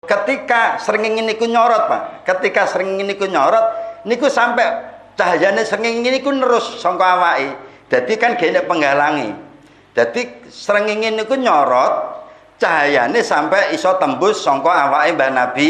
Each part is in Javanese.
Ketika srengenge niku nyorot, Pak. Ketika srengenge niku nyorot, niku sampai cahayane srengenge niku nerus saka awake. Dadi kan gene penghalangi. Dadi srengenge niku nyorot, cahayane sampai iso tembus saka awake Mbah Nabi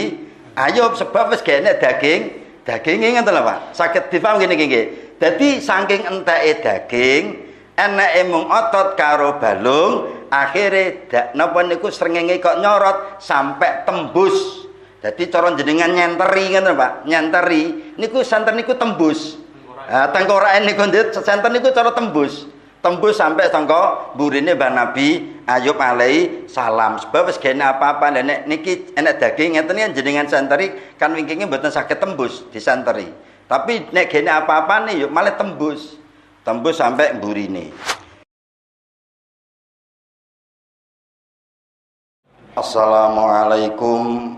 Ayub sebab wis gene daginge ngoten lho, Pak. Saged dipaham ngene iki nggih. Dadi saking enteke daging, eneke mung otot karo balung. Akhirnya napa niku srengenge kok nyorot sampai tembus. Jadi cara jenengan nyenteri ngoten Pak, nyenteri niku santen niku tembus. Tengkorake niku santen niku cara tembus. Tembus sampai sangka burine Mbah Nabi Ayub alaihi salam. Sebab wis gene apa-apa nek niki enek daging ngeten yen jenengan senteri kan wingkinge mboten saged tembus disenteri. Tapi nek gene apa-apane yo malah tembus. Tembus sampai burine. Assalamualaikum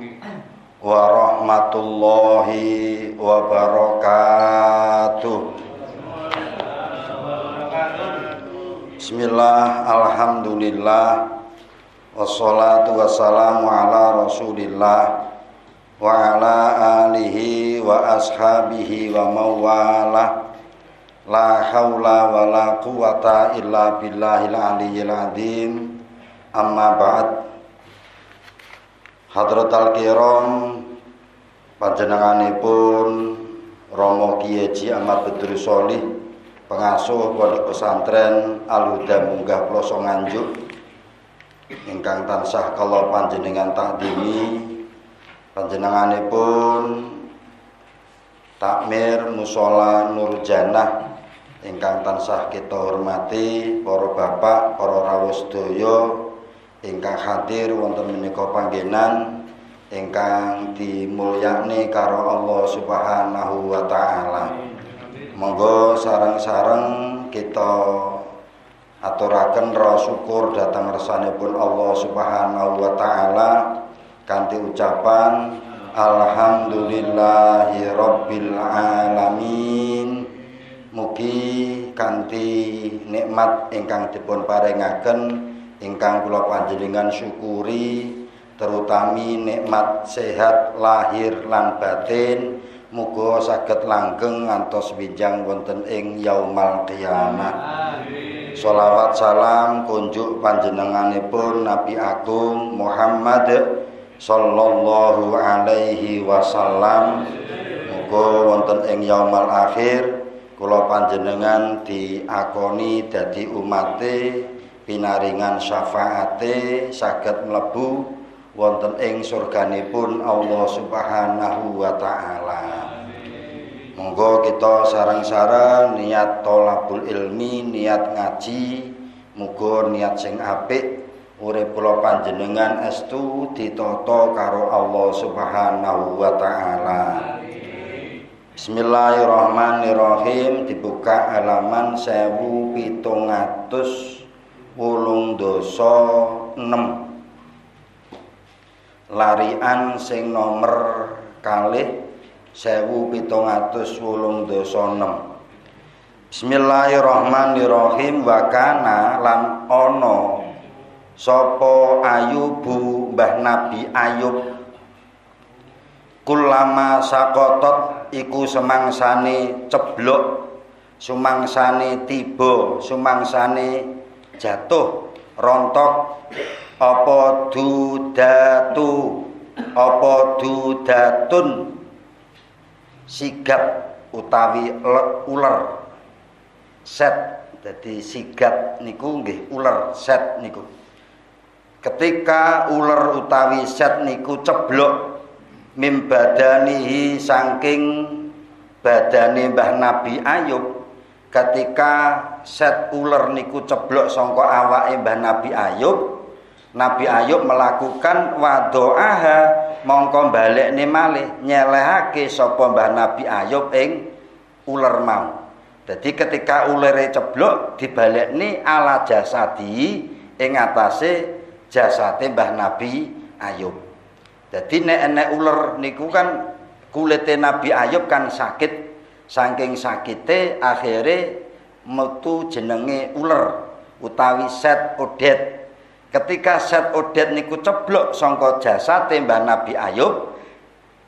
warahmatullahi wabarakatuh. Bismillah, alhamdulillah, wassalatu wassalamu ala rasulillah wa ala alihi wa ashabihi wa mawalah. La haula wa la quwata illa billahil aliyyil azim. Amma ba'd. Hadratal kiram, panjenenganipun Romo Kiai Haji Ahmad Bedrus Sholih, pengasuh Pondok Pesantren Al Huda Munggah Ploso Nganjuk, ingkang tansah kala panjenengan takdimi, panjenenganipun takmir mushola Nur Jannah, ingkang tansah kita hormati para bapak, para rawuh sedaya ingkang hadir wonten menika panggenan ingkang dimulyani karo Allah Subhanahu wa taala. Monggo sareng-sareng kita aturaken rasa syukur dhateng ngarsanipun Allah Subhanahu wa taala kanthi ucapan alhamdulillahi rabbil alamin. Mugi kanthi nikmat ingkang dipun paringaken ingkang kula panjenengan syukuri, terutami nikmat sehat lahir lan batin, muga saged langgeng ngantos winjang wonten ing yaumal qiyamah. Sholawat salam kunjuk panjenenganipun Nabi Agung Muhammad sallallahu alaihi wasallam. Muga wonten ing yaumal akhir kula panjenengan diakoni dadi umate, pinaringan syafaate saged mlebu wonten ing surganipun Allah Subhanahu wa taala. Monggo kita sareng-sareng niat thalabul ilmi, niat ngaji, muga niat sing apik urip kula panjenengan estu ditata karo Allah Subhanahu wa taala. Bismillahirrahmanirrahim. Dibuka halaman 1786 larian sing nomor kalih 1786. Bismillahirrahmanirrahim. Wakana lan ana sapa Ayubu Mbah Nabi Ayub kulama sakotot iku semangsane ceblok, sumangsane tiba, sumangsane jatuh rontok apa dudatun sigap utawi uler set. Jadi sigap niku nggih uler, set niku. Ketika uler utawi set niku ceblok mim badanihi saking badane Mbah Nabi Ayub, ketika set uler niku ceblok sangka awake Mbah Nabi Ayub, Nabi Ayub melakukan wadoaha mongko balekne malih nyelehake sapa Mbah Nabi Ayub ing uler mau. Jadi ketika ulere ceblok dibalekne ala jasadi ing atase jasate Mbah Nabi Ayub. Jadi nek enek uler niku kan kulite Nabi Ayub kan sakit. Saking sakite akhire metu jenenge uler utawi set odet. Ketika set odet niku ceblok sangka jasate Mbah Nabi Ayub,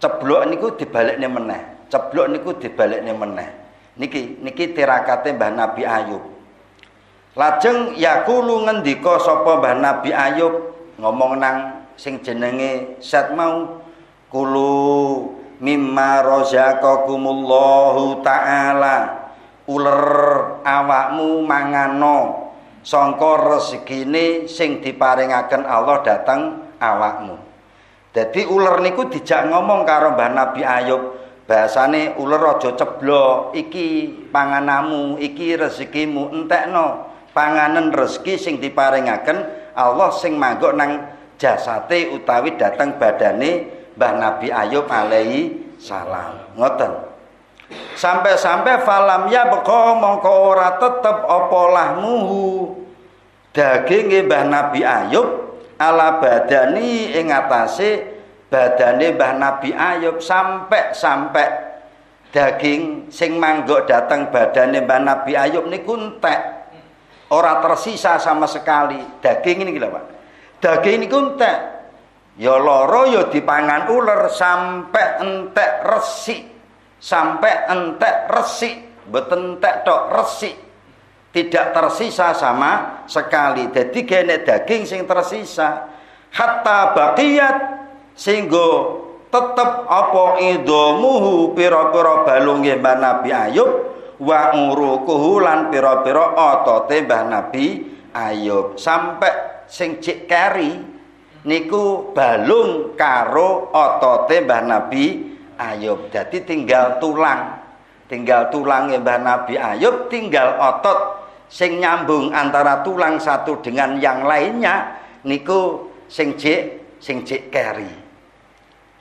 ceblok niku dibalekne meneh. Ceblok niku dibalekne meneh. Niki tirakate Mbah Nabi Ayub. Lajeng yaqulu ngendika sapa Mbah Nabi Ayub ngomong nang sing jenenge set mau, kulu mimma razaqakumullahu ta'ala, uler awakmu mangano sangka rezekine sing diparingaken Allah dateng awakmu. Dadi uler niku dijak ngomong karo Mbah Nabi Ayub, bahasane uler aja ceblok, iki panganamu, iki rezekimu, entekno panganan rezeki sing diparingaken Allah sing manggok nang jasate utawi dateng badane Mbah Nabi Ayub alaihi salam. Ngoten. Sampai-sampai falam ya beko mongko ora tetep apa lahmuhu daginge Mbah Nabi Ayub ala badani ing atase badane Mbah Nabi Ayub, sampai daging sing manggok dateng badane Mbah Nabi Ayub niku entek. Ora tersisa sama sekali daging ini lho Pak. Daging niku entek. Ya lara ya dipangan uler sampai entek resik. Sampai entek resik, mboten entek tok, resik. Tidak tersisa sama sekali. Jadi kene daging sing tersisa. Hatta baqiyat singgo tetep apa idomuhu pira-pira balunge Mbah Nabi Ayub wa urukuhu lan pira-pira otote Mbah Nabi Ayub, sampai sing cek keri niku balung karo otote Mbah Nabi Ayub. Jadi tinggal tulangnya Mbah Nabi Ayub, tinggal otot sing nyambung antara tulang satu dengan yang lainnya niku sing cek keri.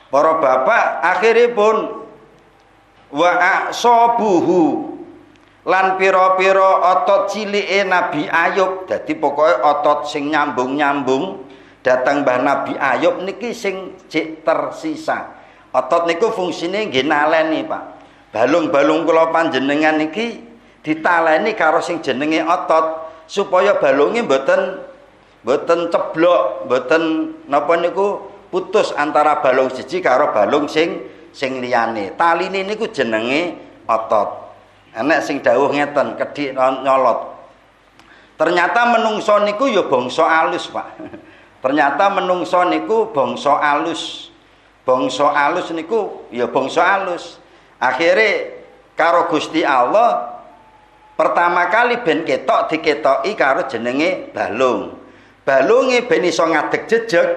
Para bapak akhiripun wa aqsabuhu lan pira-pira otot cilike Nabi Ayub. Dadi pokoke otot sing nyambung-nyambung dateng Mbah Nabi Ayub niki sing cek tersisa. Otot niku fungsine nggih naleni, Pak. Balung-balung kula panjenengan niki ditaleni karo sing jenenge otot supaya balunge mboten ceblok, mboten napa niku putus antara balung siji karo balung sing liyane. Taline niku jenenge otot. Enek sing dawuh ngeten, kedik nyolot. Ternyata menungso niku ya bangsa alus, Pak. Ternyata menungso niku bangsa alus. Bangsa alus niku ya bangsa alus. Akhire karo Gusti Allah pertama kali ben ketok diketoki karo jenenge balung. Balunge ben iso ngadeg jejeg,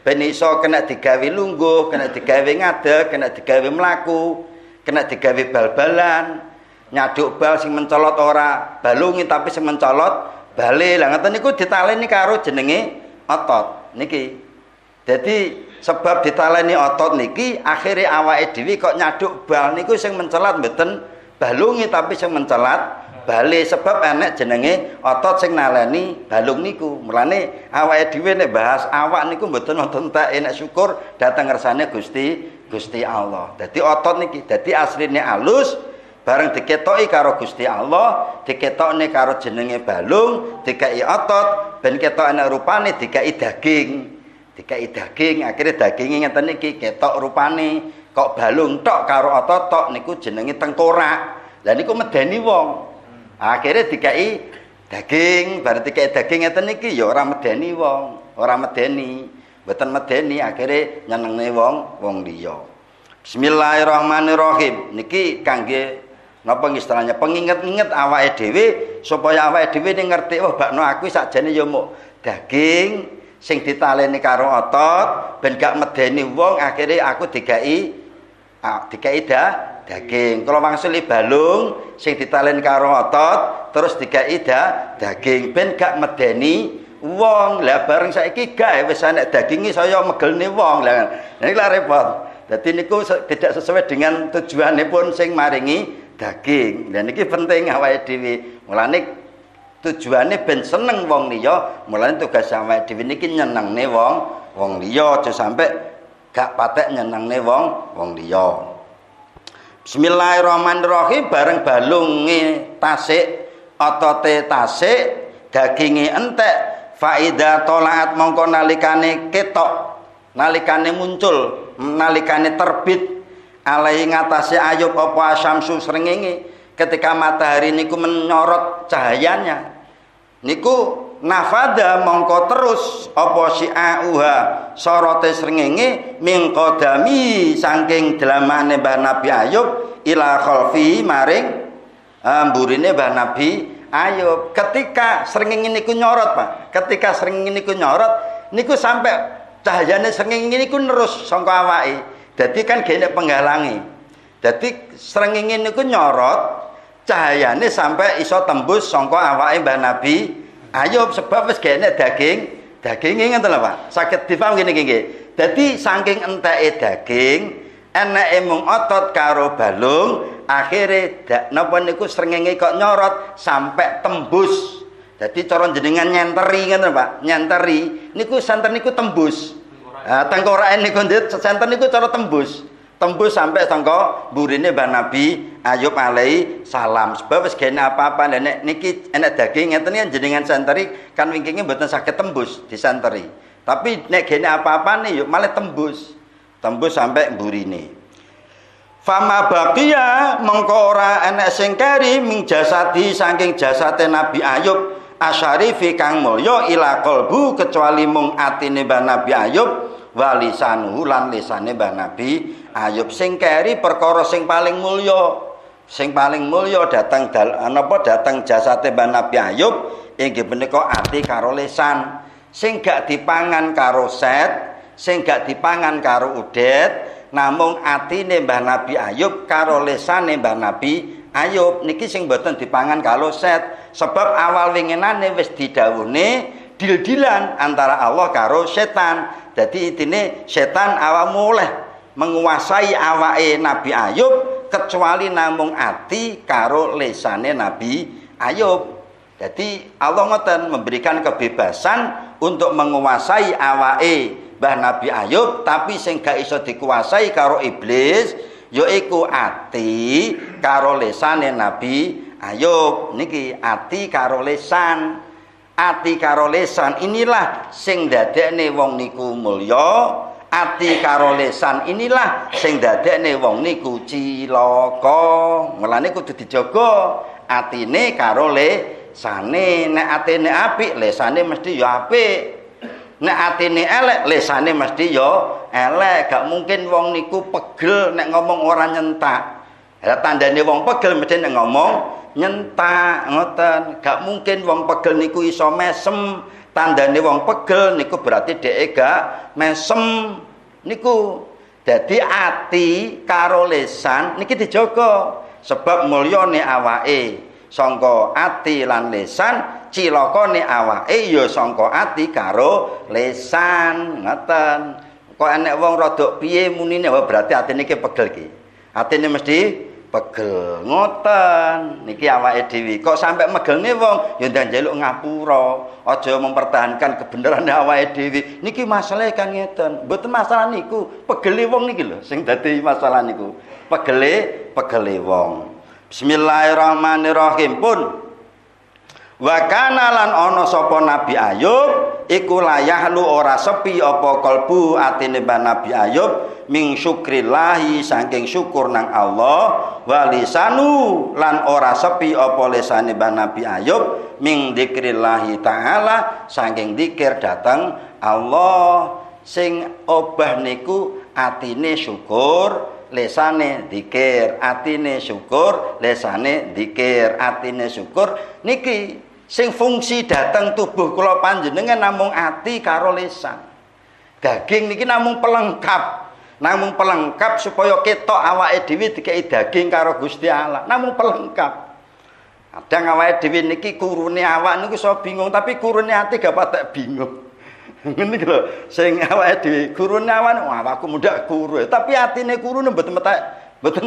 ben iso kena digawe lungguh, kena digawe ngadeg, kena digawe mlaku, kena digawe bal-balan. Nyaduk bal sing mencolot ora balungi tapi sing mencolot bale. Lah ngoten niku ditaleni karo jenenge otot niki. Jadi sebab ditaleni otot niki akhire awake dhewe kok nyaduk bal niku sing mencelat mboten balungi tapi sing mencelat bale, sebab enek jenenge otot sing naleni balung niku. Mulane awake dhewe nek bahas awak niku mboten wonten entek, nek syukur dateng ngersane Gusti Allah. Dadi otot niki dadi asline alus. Bareng diketoki karo Gusti Allah, diketokne karo jenenge balung, dikai otot, ben ketokane rupane dikai daging. Dikai daging, akhirnya dagingnya ngeten niki ketok rupane, kok balung tok karo otot tok niku jenenge tengkorak. Lah niku medeni wong. Akhirnya dikai daging, bareng dikai daging ngeten niki ya ora medeni wong, ora medeni, mboten medeni, akhirnya nyenengne wong liya. Bismillahirrahmanirrahim. Niki kangge napa istilahnya penginget-inget awake dhewe supaya awake dhewe ngerti, oh bakno aku sakjane ya muk daging sing ditaleni karo otot ben gak medeni wong. Akhire aku dikai daging. Kalau wangsuli balung sing ditaleni karo otot terus dikai daging ben gak medeni wong. Lah bareng saiki gak wis enek daginge saya megelne wong. Lah niki lah repot. Dadi niku tidak sesuai dengan tujuanipun sing maringi daging. Dan ini penting awake dhewe. Mulane tujuane ben seneng wong liya, mulane tugas awake dhewe niki nyenengne wong liya, aja sampe gak patek nyenengne wong liya. Bismillahirrahmanirrahim. Bareng balunge tasik, otote tasik, daginge entek, Faida tolaat mongko nalikane ketok, nalikane muncul, nalikane terbit alai ngatasi Ayub apa asyamsu srengenge, ketika matahari niku menyorot cahayanya niku nafada mongko terus apa si'auha sorote srengenge min qadami saking delamane Mbah Nabi Ayub ila khalfi maring mburine Mbah Nabi Ayub. Ketika srengenge niku nyorot Pak, ketika srengenge niku nyorot niku sampai cahayane srengenge niku nerus saka awake, dadi kan gene penghalangi, dadi srengenge niku nyorot cahayane sampai iso tembus saka awake Mbah Nabi Ayub sebab wis gene daginge ngoten lho Pak. Saged dipaham ngene iki nggih. Dadi saking enteke daging, eneke mung otot karo balung, akhire napa niku srengenge kok nyorot sampai tembus. Dadi cara jenengan nyenteri ngoten Pak. Nyenteri niku santen niku tembus. Tengkorake niku santen niku cara tembus. Tembus sampai sangka burine Mbah Nabi Ayub alaihi salam. Sebab wis gene apa-apa nek niki enek daging ngeten kan jenengan santeri kan wingkinge mboten saged tembus disanteri. Tapi nek gene apa-apane yo malah tembus. Tembus sampai burine. Fama baqiya mengko ora enek sing keri ming jasadi saking jasate Nabi Ayub asyarifi kang mulya ila qalbu kecuali mung atine Mbah Nabi Ayub walisanuhu lan lisane Mbah Nabi Ayub sing keri perkara sing paling mulya. Sing paling mulya datang datang jasate Mbah Nabi Ayub inggih menika ati karo lisan. Sing gak dipangan karo set, sing gak dipangan karo udet, namung atine Mbah Nabi Ayub karo lisane Mbah Nabi Ayub niki sing mboten dipangan karo set. Sebab awal winginane wis didhawuhne dil-dilan antara Allah karo setan. Jadi intine setan awakmu oleh menguasai awake Nabi Ayub kecuali namung ati karo lisane Nabi Ayub. Jadi Allah ngoten memberikan kebebasan untuk menguasai awake Mbah Nabi Ayub, tapi sing gak iso dikuasai karo iblis yaiku ati karo lisane Nabi Ayub. Niki ati karo lisan. Ati karo lisan inilah sing dadekne wong niku mulya. Ati karo lisan inilah sing dadekne wong niku cilaka. Mulane kudu dijaga atine karo lisane. Nek atine apik, lisane mesti ya apik. Nek atine elek, lisane mesti ya elek. Gak mungkin wong niku pegel nek ngomong ora nyentak. Lah tandane wong pegel mesti nek ngomong nyentak ngoten. Gak mungkin wong pegel niku iso mesem. Tandane wong pegel niku berarti dhek gak mesem niku. Dadi ati karo lisan niki dijaga sebab mulyane awake sangka ati lan lisan, cilakane awake ya sangka ati karo lisan ngoten. Kok enek wong rada piye munine berarti atine iki pegel iki. Atine mesti pegel ngoten niki awake dhewe. Kok sampai megelne wong ya ndak njaluk ngapura, aja mempertahankan kebenaran awake dhewe. Niki masalah kan ngeten. Mboten masalah niku, pegele wong niki lho sing dadi masalah niku. Pegele wong. Bismillahirrahmanirrahim pun wa kana lan ana sapa Nabi Ayub iku layahlu ora sepi apa kalbu atine Nabi Ayub ming syukrillahi saking syukur nang Allah walisanu lan ora sepi apa lisane Nabi Ayub ming dzikrillahi taala saking zikir dateng Allah. Sing obah niku atine syukur, lesane dzikir. Atine syukur, lesane dzikir. Atine syukur niki sing fungsi dateng tubuh kula panjenengan namung ati karo lisan. Daging niki namung pelengkap. Namung pelengkap supaya ketok awake dhewe dikei daging karo Gusti Allah. Namung pelengkap. Kadang awake dhewe niki kurune awak niku iso bingung, tapi kurune ati gak patek bingung. Ngene iki lho, sing awake dhewe kurune awak, awakku mundak kuru, tapi atine kurune mboten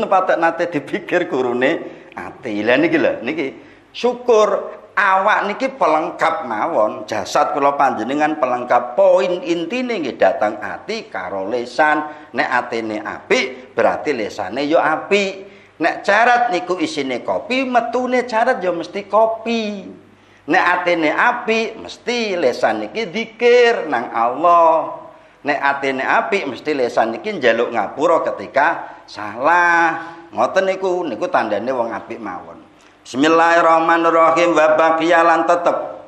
patek nate dipikir kurune ati. Lah niki lho, niki syukur awak niki pelengkap mawon, jasad kula panjenengan pelengkap. Poin intine nggih datang ati karo lisan. Nek atine apik berarti lisane yo apik. Nek carat niku isine kopi, metune carat yo mesti kopi. Nek atine apik mesti lesan iki zikir nang Allah. Nek atine apik mesti lesan iki njaluk ngapura ketika salah. Ngoten niku tandane wong apik mawon. Bismillahirrahmanirrahim. Wa baqiyalan tetep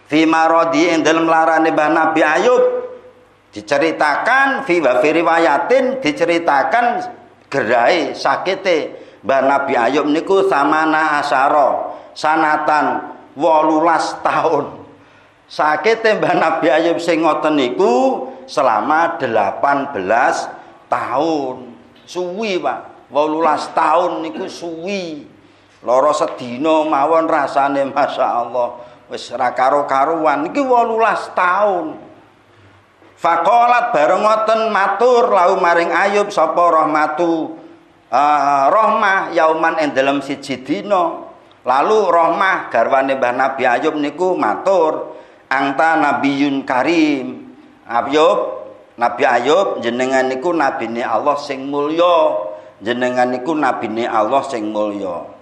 fi maradi ing dalem larane Mbah Nabi Ayub diceritakan fi riwayatin diceritakan gerai sakite Mbah Nabi Ayub niku samana asyara sanatan 18 tahun. Sakite Mbah Nabi Ayub sing ngoten niku selama 18 tahun. Suwi, Pak. 18 tahun niku suwi. Lara sedina mawon rasane masyaallah. Wis ra karo-karuan iki 18 tahun. Faqalat bareng ngoten matur lahu maring Ayub sapa rahmah yauman ing dalem siji dina. Lalu rahmah garwane Mbah Nabi Ayub niku matur, "Anta Nabiyun Karim." Nabi Ayub jenengan niku nabine Allah sing mulya. Jenengan niku nabine Allah sing mulya.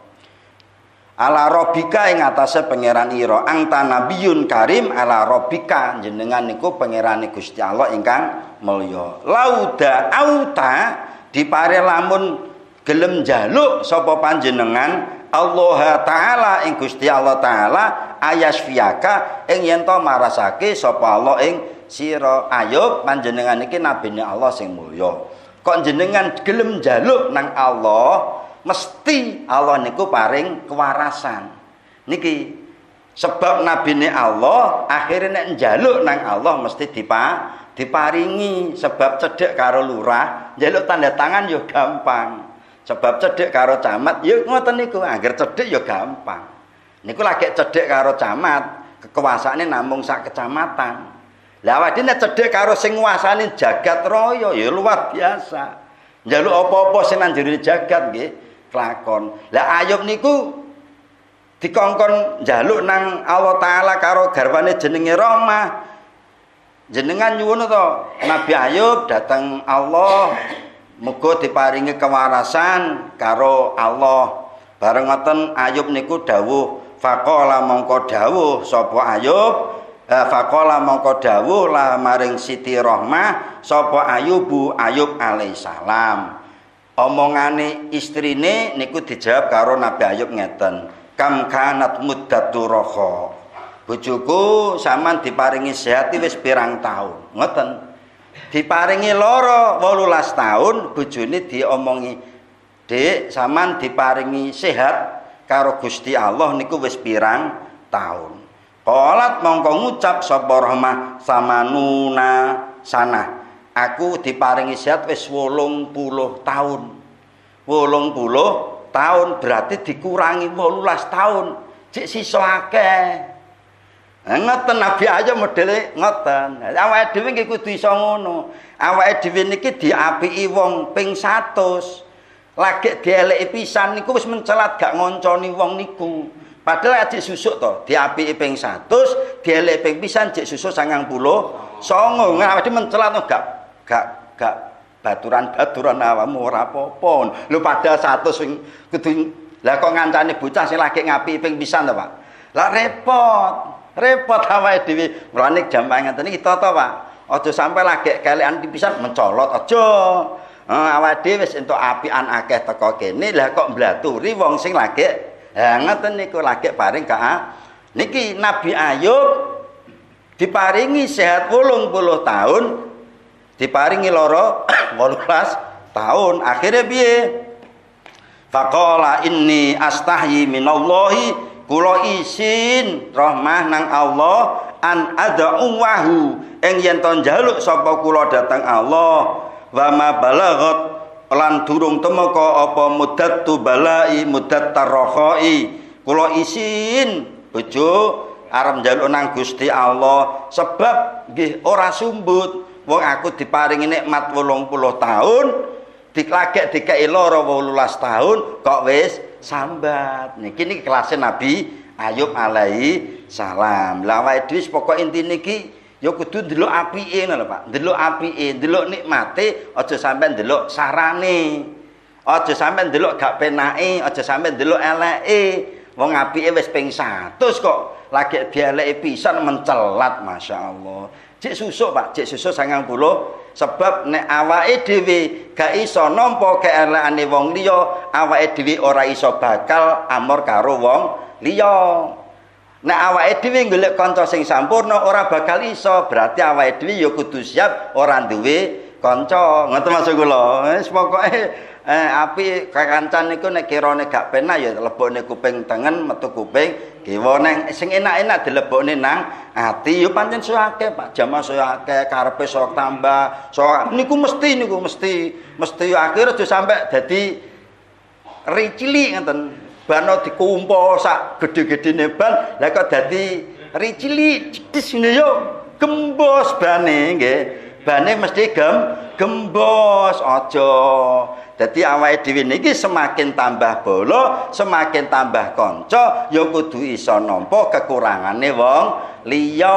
Ala rabbika ing atase pangeran ira, "Anta Nabiyun Karim ala rabbika." Jenengan niku pangerane Gusti Allah ingkang mulya. Lauda auta dipare lamun gelem njaluk sapa panjenengan Allah Ta'ala ing Gusti Allah Ta'ala ayasfiyaka ing yen to marasake sapa Allah ing sira. Ayub panjenengan iki nabine Allah sing mulya. Kok jenengan gelem njaluk nang Allah, mesti Allah niku paring kewarasan. Niki sebab nabine Allah akhirnya nek njaluk nang Allah mesti diparingi. Sebab cedhek karo lurah njaluk tanda tangan yo gampang. Sebab cedhek karo camat, ya ngoten niku, angger cedhek ya gampang. Niku lagi cedhek karo camat, kekuasaane namung sak kecamatan. Lah awake nek cedhek karo sing nguasani jagat raya ya luar biasa. Njaluk apa-apa sing nang jero jagat nggih kelakon. Lah Ayub niku dikongkon njaluk nang Allah Taala karo garwane jenenge Rahmah. Jenengan nyuwun to Nabi Ayub dateng Allah muga diparingi kewarasan karo Allah. Bareng ngoten Ayub niku dawuh, faqala mongko dawuh sapa Ayub, faqala mongko dawuh la maring Siti Rahmah sapa Ayub alaihissalam. Omongane istrine niku dijawab karo Nabi Ayub ngeten, kam kanat muddatu raha. Bojoku sampean diparingi sehat wis pirang taun. Ngoten. Diparingi lara 18 tahun, bojone diomongi, "Dik, sampean diparingi sehat karo Gusti Allah niku wis pirang taun." Qalat mongko ngucap sapa Rahmah samanuna sanah. Aku diparingi sehat wis 80 tahun. 80 tahun berarti dikurangi 18 tahun. Cek sisa akeh. Ngoten Nabi Ayub modele ngoten. Awake dhewe nggih kudu iso ngono. Awake dhewe niki diapiki wong ping 100. Lagi dieleki pisan niku wis mencelat gak ngonconi wong niku. Padahal ajik susuk to, diapiki ping 100, dieleki ping pisan jek susuk 90. Songo awake dhewe mencelat gak baturan-baturan awakmu ora apa-apa. Lho padahal 100 sing kudu lah kok ngancani bocah sing lagi ngapiki ping pisan to, Pak. Lah repot awake dhewe. Mulane gampang ngeten iki tata, Pak. Aja sampe lagi kelekan pisan mencolot aja. Awake dhewe wis entuk apian akeh teko kene, lah kok mblaturi wong sing lagi ngoten niku lagi paring niki Nabi Ayub diparingi sehat 80 tahun, diparingi lara 18 tahun. Akhire piye? Faqala inni astahyi minallahi, kula isin rahmah nang Allah an ad'uwahu ing yen to njaluk sapa kula dhateng Allah wa ma balagat lan durung temeka apa muddatu balai muddat tarkhai. Kula isin bojo arep njaluk nang Gusti Allah sebab nggih ora sumbut wong aku diparingi nikmat 80 tahun diklagek dikeki lara 18 tahun kok wis sambat. Niki kelas Nabi Ayub alaihi salam. Lah awake dhewe pokoke intine iki ya kudu ndelok apike ngono lho, Pak. Ndelok apike, ndelok nikmate, aja sampe ndelok sarane. Aja sampe ndelok gak penake, aja sampe ndelok eleke. Wong apike wis ping 100 kok lagi dieleki pisan mencelat, masyaallah. Cek susuk Pak, cek susuk 90. Sebab nek awake dhewe gak iso nampa keelekane wong liya, awake dhewe ora iso bakal amor karo wong liya. Nek awake dhewe golek kanca sing sampurna ora bakal iso, berarti awake dhewe ya kudu siap ora duwe kanca. Ngoten maksud kula. Wis pokoke api kakancan niku nek kirane gak penak ya lebokne kuping tengen metu kuping kiwa, neng sing enak-enak dilebokne nang ati ya pancen suake Pak, jamaah suake karepe sok tambah sok niku mesti akhir aja sampe dadi ricili ngoten, bano dikumpo sak gede-gedene ban lah kok dadi ricili cidis ngene yo gembos bane nggih, bane mesti gembos aja. Dadi awake dhewe niki semakin tambah bolo, semakin tambah kanca, ya kudu iso nampa kekurangane wong liya.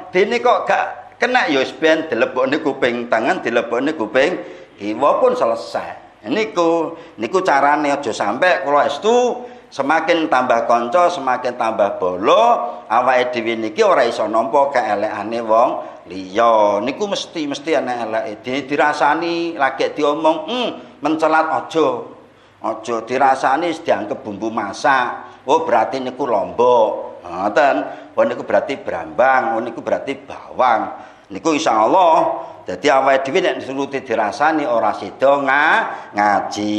Dene kok gak kena ya wis ben dilebokne kuping tangan, dilebokne kuping kiwa pun selesai. Niku carane aja sampe kula estu semakin tambah kanca, semakin tambah bolo, awake dhewe niki ora iso nampa keelekane wong liya. Niku mesti ana eleke. Dirasani lagi diomong, mencelat aja dirasani dianggep bumbu masak. Oh berarti niku lombok. Ngoten. Oh niku berarti brambang, oh niku berarti bawang. Niku insyaallah dadi awake dhewe nek disuruti dirasani ora sida ngaji.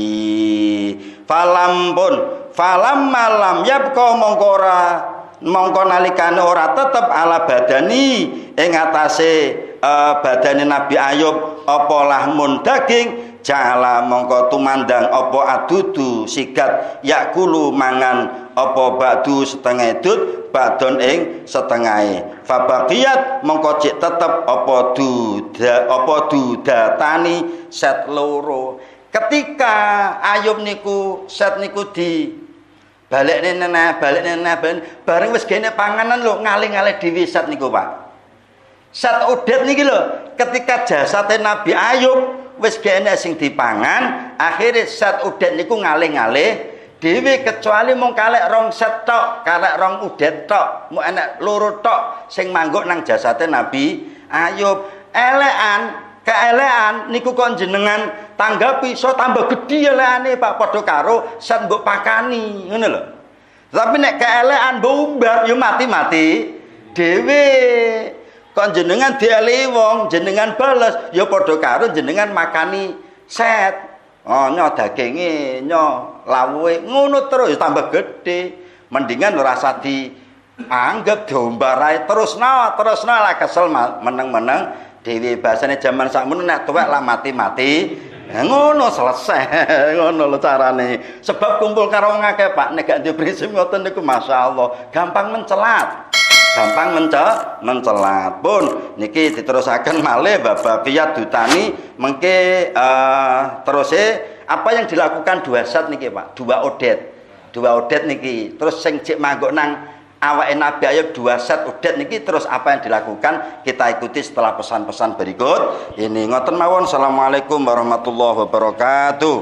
Falam malam yabqa mongko nalikane ora tetep ala badani ing atase badane Nabi Ayub apa lahmun daging, jala mongko tumandang apa adudu sigat, yakulu mangan apa ba'du setengah dud badon ing setengahe. Fabaqiyat mongko cek tetep apa dudatani set loro. Ketika Ayub niku set niku di balekne neneh bareng wis gene panganan lho ngalih-ngalih dhewe set niku Pak. Set udet niki lho, ketika jasate Nabi Ayub wis gene sing dipangan, akhire set udet niku ngalih-ngalih dhewe kecuali mung kalek rong set tok, kalek rong udet tok, mung enek loro tok sing mangguk nang jasate Nabi Ayub. Keelekan niku kok jenengan tanggapi so tambah gedhi elekane Pak, padha karo set mbok pakani, ngono lho. Tapi nek keelekan mbumbar yo mati-mati dhewe. Kok jenengan dielehi wong, jenengan bales ya padha karo jenengan makani set. Oh nyo daginge, nyo lawuhe ngono terus tambah gedhe. Mendingan ora usah dianggep diombar ae terusno lah kesel meneng-meneng dhewe. Basane jaman sakmono nek tuwek lah mati-mati. Ngono selesai. Ngono lho carane. Sebab kumpul karo wong akeh Pak, nek gak duwe prinsip ngoten niku masyaallah gampang mencelat. Mencelat pun niki diterusaken malih Bapak Kiyat Dutani mengke apa yang dilakukan dua set niki Pak, dua odet niki terus sing cek mangguk nang awake Nabi Ayub dua set odet niki terus apa yang dilakukan kita ikuti setelah pesan-pesan berikut ini. Ngoten mawon. Assalamualaikum warahmatullahi wabarakatuh.